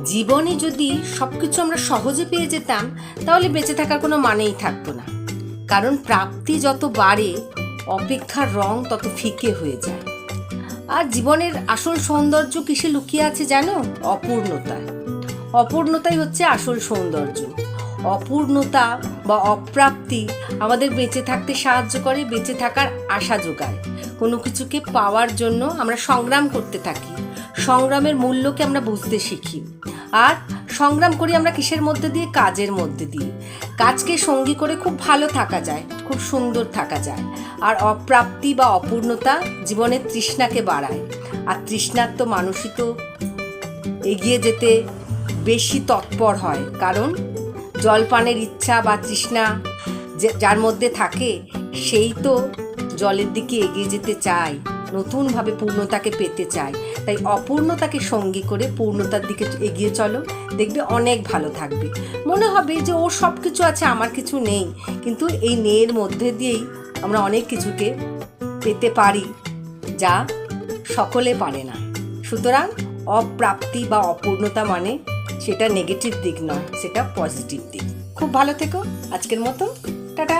জীবনে যদি সব কিছু আমরা সহজে পেয়ে যেতাম তাহলে বেঁচে থাকার কোনো মানেই থাকতো না। কারণ প্রাপ্তি যত বাড়ে অপেক্ষার রং তত ফিকে হয়ে যায়। আর জীবনের আসল সৌন্দর্য কিসে লুকিয়ে আছে জানো? অপূর্ণতায়। অপূর্ণতাই হচ্ছে আসল সৌন্দর্য। অপূর্ণতা বা অপ্রাপ্তি আমাদের বেঁচে থাকতে সাহায্য করে, বেঁচে থাকার আশা যোগায়। কোনো কিছুকে পাওয়ার জন্য আমরা সংগ্রাম করতে থাকি, সংগ্রামের মূল্যকে আমরা বুঝতে শিখি। আর সংগ্রাম করি আমরা কিসের মধ্যে দিয়ে? কাজের মধ্যে দিয়ে। কাজকে সঙ্গী করে খুব ভালো থাকা যায়, খুব সুন্দর থাকা যায়। আর অপ্রাপ্তি বা অপূর্ণতা জীবনের তৃষ্ণাকে বাড়ায়। আর তৃষ্ণার্ত মানুষই তো এগিয়ে যেতে বেশি তৎপর হয়, কারণ জলপানের ইচ্ছা বা তৃষ্ণা যার মধ্যে থাকে সেই তো জলের দিকে এগিয়ে যেতে চায়, নতুনভাবে পূর্ণতাকে পেতে চায়। তাই অপূর্ণতাকে সঙ্গী করে পূর্ণতার দিকে এগিয়ে চলো, দেখবে অনেক ভালো থাকবে। মনে হবে যে ওর সব কিছু আছে, আমার কিছু নেই, কিন্তু এই নেয়ের মধ্যে দিয়েই আমরা অনেক কিছুকে পেতে পারি যা সকলে পারে না। সুতরাং অপ্রাপ্তি বা অপূর্ণতা মানে সেটা নেগেটিভ দিক নয়, সেটা পজিটিভ দিক। খুব ভালো থেকো। আজকের মতো টাটা।